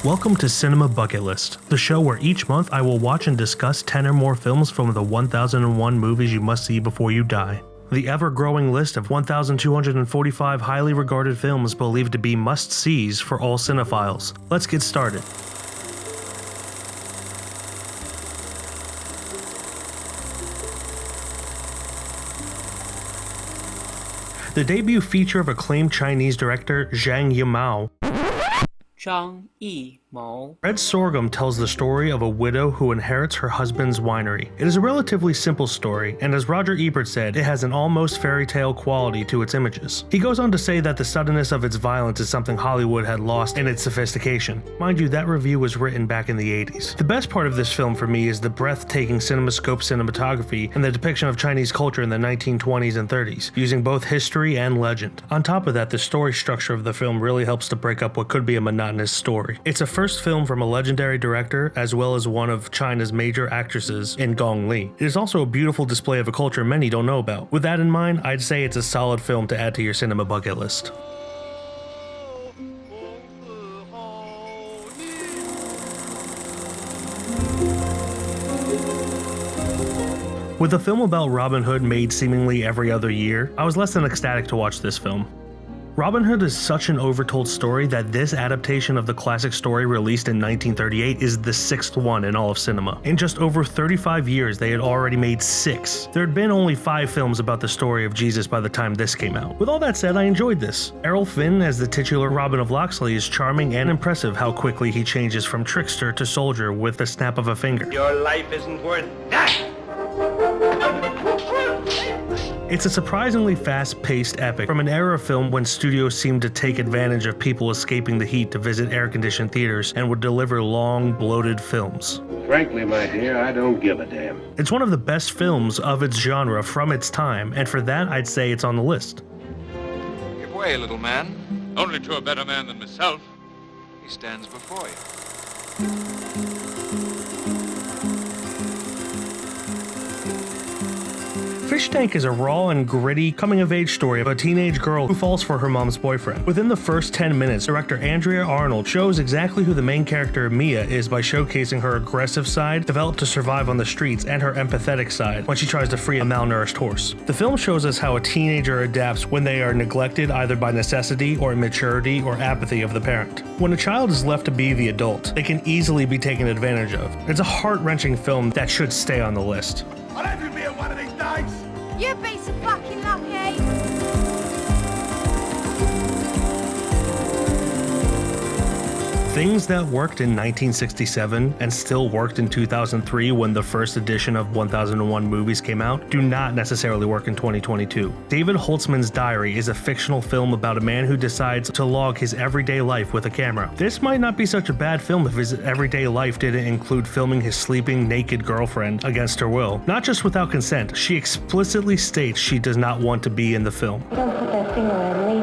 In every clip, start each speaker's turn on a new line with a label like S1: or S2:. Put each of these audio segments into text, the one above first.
S1: Welcome to Cinema Bucket List, the show where each month I will watch and discuss 10 or more films from the 1001 movies you must see before you die. The ever-growing list of 1,245 highly regarded films believed to be must-sees for all cinephiles. Let's get started. The debut feature of acclaimed Chinese director Zhang Yimou, Red Sorghum tells the story of a widow who inherits her husband's winery. It is a relatively simple story, and as Roger Ebert said, it has an almost fairy tale quality to its images. He goes on to say that the suddenness of its violence is something Hollywood had lost in its sophistication. Mind you, that review was written back in the 80s. The best part of this film for me is the breathtaking CinemaScope cinematography and the depiction of Chinese culture in the 1920s and 30s, using both history and legend. On top of that, the story structure of the film really helps to break up what could be a monotonous story. It's a first film from a legendary director as well as one of China's major actresses in Gong Li. It is also a beautiful display of a culture many don't know about. With that in mind, I'd say it's a solid film to add to your cinema bucket list. With a film about Robin Hood made seemingly every other year, I was less than ecstatic to watch this film. Robin Hood is such an overtold story that this adaptation of the classic story released in 1938 is the sixth one in all of cinema. In just over 35 years, they had already made 6. There had been only 5 films about the story of Jesus by the time this came out. With all that said, I enjoyed this. Errol Flynn as the titular Robin of Locksley is charming and impressive how quickly he changes from trickster to soldier with the snap of a finger.
S2: Your life isn't worth that!
S1: It's a surprisingly fast-paced epic from an era of film when studios seemed to take advantage of people escaping the heat to visit air-conditioned theaters and would deliver long, bloated films.
S2: Frankly, my dear, I don't give a damn.
S1: It's one of the best films of its genre from its time, and for that I'd say it's on the list.
S3: Give way, little man. Only to a better man than myself. He stands before you.
S1: Fish Tank is a raw and gritty coming-of-age story of a teenage girl who falls for her mom's boyfriend. Within the first 10 minutes, director Andrea Arnold shows exactly who the main character Mia is by showcasing her aggressive side, developed to survive on the streets, and her empathetic side when she tries to free a malnourished horse. The film shows us how a teenager adapts when they are neglected either by necessity or immaturity or apathy of the parent. When a child is left to be the adult, they can easily be taken advantage of. It's a heart-wrenching film that should stay on the list.
S2: I'll have you be at one of these days!
S4: You'd be so fucking lucky!
S1: Things that worked in 1967 and still worked in 2003 when the first edition of 1001 movies came out do not necessarily work in 2022. David Holzman's Diary is a fictional film about a man who decides to log his everyday life with a camera. This might not be such a bad film if his everyday life didn't include filming his sleeping naked girlfriend against her will. Not just without consent, she explicitly states she does not want to be in the film.
S5: Don't put that finger on me.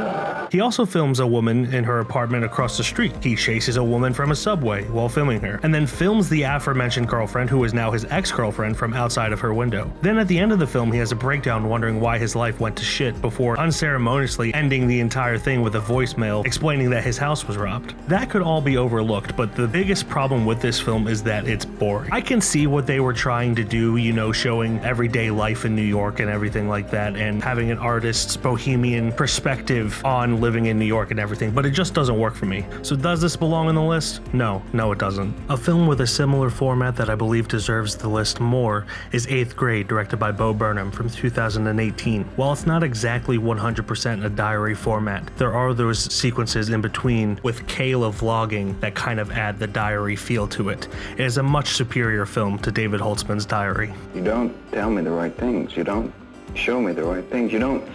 S1: He also films a woman in her apartment across the street. He chases a woman from a subway while filming her, and then films the aforementioned girlfriend, who is now his ex-girlfriend, from outside of her window. Then at the end of the film, he has a breakdown wondering why his life went to shit before unceremoniously ending the entire thing with a voicemail explaining that his house was robbed. That could all be overlooked, but the biggest problem with this film is that it's boring. I can see what they were trying to do, you know, showing everyday life in New York and everything like that, and having an artist's bohemian perspective on living in New York and everything, but it just doesn't work for me. So does this belong on the list? No, it doesn't. A film with a similar format that I believe deserves the list more is 8th Grade, directed by Bo Burnham from 2018. While it's not exactly 100% a diary format, there are those sequences in between with Kayla vlogging that kind of add the diary feel to it. It is a much superior film to David Holtzman's Diary.
S6: You don't tell me the right things. You don't show me the right things. You don't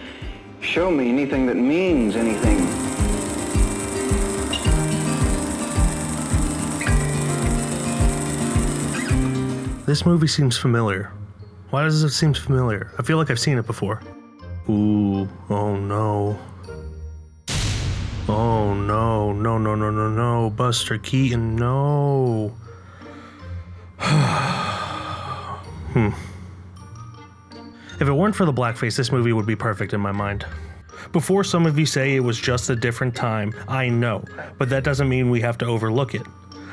S6: show me anything that means anything.
S1: This movie seems familiar. Why does it seem familiar? I feel like I've seen it before. Ooh, oh no. Oh no, no, Buster Keaton, no. If it weren't for the blackface, this movie would be perfect in my mind. Before some of you say it was just a different time, I know, but that doesn't mean we have to overlook it.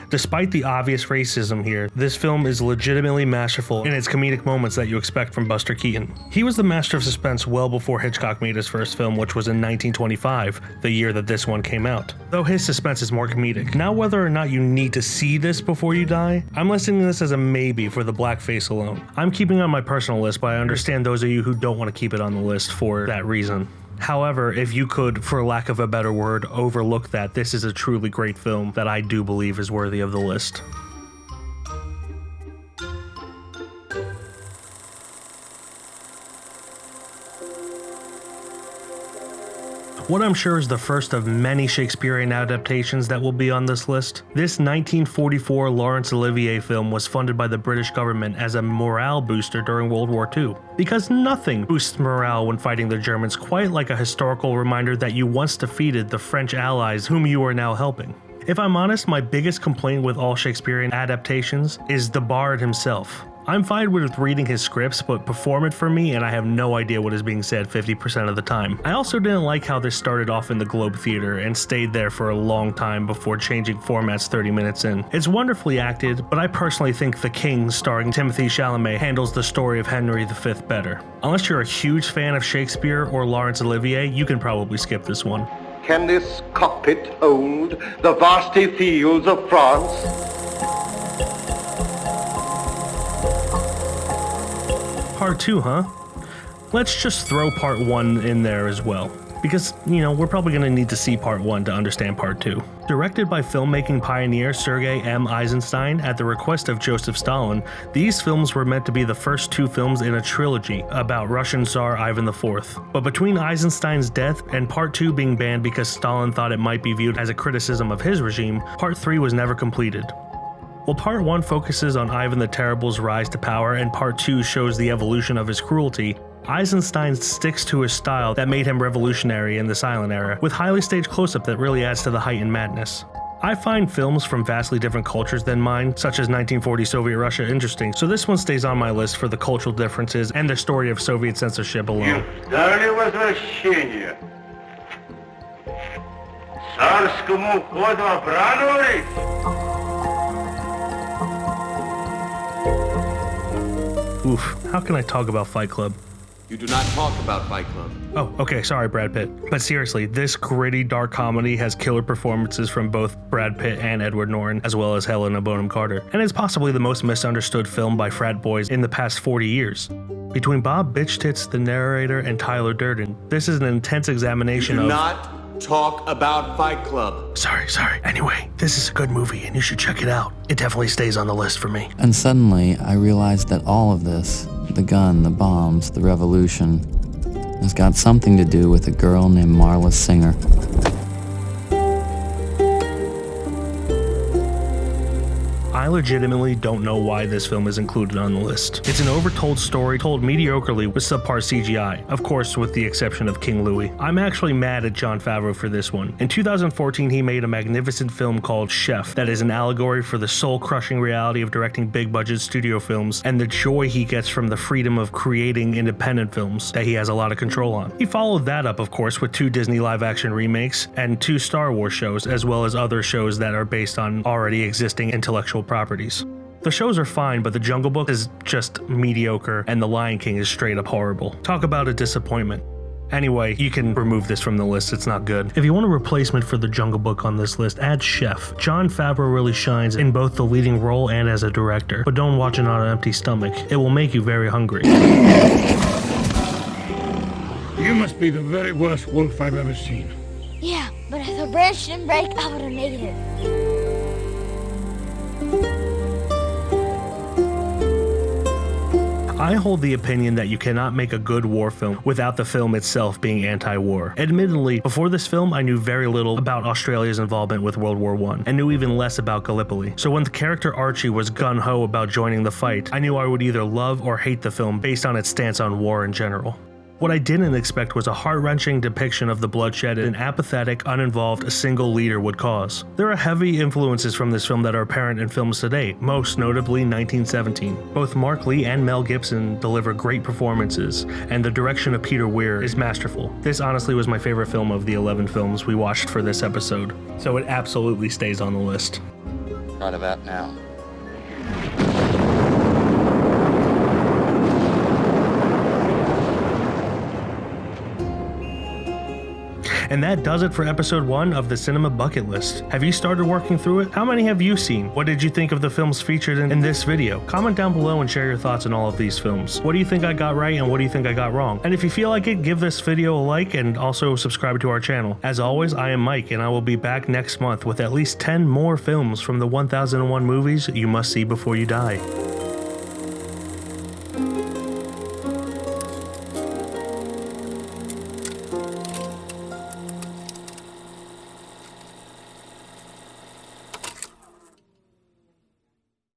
S1: Despite the obvious racism here, this film is legitimately masterful in its comedic moments that you expect from Buster Keaton. He was the master of suspense well before Hitchcock made his first film, which was in 1925, the year that this one came out. Though his suspense is more comedic. Now whether or not you need to see this before you die, I'm listing this as a maybe for the blackface alone. I'm keeping it on my personal list, but I understand those of you who don't want to keep it on the list for that reason. However, if you could, for lack of a better word, overlook that, this is a truly great film that I do believe is worthy of the list. What I'm sure is the first of many Shakespearean adaptations that will be on this list. This 1944 Laurence Olivier film was funded by the British government as a morale booster during World War II. Because nothing boosts morale when fighting the Germans quite like a historical reminder that you once defeated the French allies whom you are now helping. If I'm honest, my biggest complaint with all Shakespearean adaptations is the bard himself. I'm fine with reading his scripts, but perform it for me and I have no idea what is being said 50% of the time. I also didn't like how this started off in the Globe Theatre and stayed there for a long time before changing formats 30 minutes in. It's wonderfully acted, but I personally think The King, starring Timothée Chalamet, handles the story of Henry V better. Unless you're a huge fan of Shakespeare or Laurence Olivier, you can probably skip this one.
S2: Can this cockpit hold the vasty fields of France?
S1: Part 2, huh? Let's just throw part 1 in there as well. Because, we're probably going to need to see part 1 to understand part 2. Directed by filmmaking pioneer Sergei M. Eisenstein at the request of Joseph Stalin, these films were meant to be the first 2 films in a trilogy about Russian Tsar Ivan IV. But between Eisenstein's death and part 2 being banned because Stalin thought it might be viewed as a criticism of his regime, part 3 was never completed. While part 1 focuses on Ivan the Terrible's rise to power and part 2 shows the evolution of his cruelty, Eisenstein sticks to his style that made him revolutionary in the silent era, with highly staged close-up that really adds to the heightened madness. I find films from vastly different cultures than mine, such as 1940 Soviet Russia, interesting, so this one stays on my list for the cultural differences and the story of Soviet censorship alone.
S2: Дали возвращение. Царскому ходу обрадовались?
S1: Oof, how can I talk about Fight Club?
S7: You do not talk about Fight Club.
S1: Oh, okay, sorry Brad Pitt. But seriously, this gritty dark comedy has killer performances from both Brad Pitt and Edward Norton, as well as Helena Bonham Carter, and is possibly the most misunderstood film by frat boys in the past 40 years. Between Bob Bitchtits, the narrator, and Tyler Durden, this is an intense examination of—
S7: You do not talk about Fight Club.
S1: Sorry. Anyway, this is a good movie and you should check it out. It definitely stays on the list for me.
S8: And suddenly, I realized that all of this, the gun, the bombs, the revolution, has got something to do with a girl named Marla Singer.
S1: I legitimately don't know why this film is included on the list. It's an overtold story told mediocrely with subpar CGI, of course with the exception of King Louis. I'm actually mad at Jon Favreau for this one. In 2014 he made a magnificent film called Chef that is an allegory for the soul-crushing reality of directing big-budget studio films and the joy he gets from the freedom of creating independent films that he has a lot of control on. He followed that up of course with 2 Disney live-action remakes and 2 Star Wars shows, as well as other shows that are based on already existing intellectual properties. The shows are fine, but The Jungle Book is just mediocre and The Lion King is straight up horrible. Talk about a disappointment. Anyway, you can remove this from the list, it's not good. If you want a replacement for The Jungle Book on this list, add Chef. Jon Favreau really shines in both the leading role and as a director, but don't watch it on an empty stomach. It will make you very hungry.
S9: You must be the very worst wolf I've ever seen.
S4: Yeah, but if the branch didn't break, I would have made it.
S1: I hold the opinion that you cannot make a good war film without the film itself being anti-war. Admittedly, before this film I knew very little about Australia's involvement with World War I, and knew even less about Gallipoli. So when the character Archie was gung-ho about joining the fight, I knew I would either love or hate the film based on its stance on war in general. What I didn't expect was a heart-wrenching depiction of the bloodshed an apathetic, uninvolved, single leader would cause. There are heavy influences from this film that are apparent in films today, most notably 1917. Both Mark Lee and Mel Gibson deliver great performances, and the direction of Peter Weir is masterful. This honestly was my favorite film of the 11 films we watched for this episode, so it absolutely stays on the list.
S3: Right about now.
S1: And that does it for episode 1 of the Cinema Bucket List. Have you started working through it? How many have you seen? What did you think of the films featured in this video? Comment down below and share your thoughts on all of these films. What do you think I got right and what do you think I got wrong? And if you feel like it, give this video a like and also subscribe to our channel. As always, I am Mike and I will be back next month with at least 10 more films from the 1001 movies you must see before you die.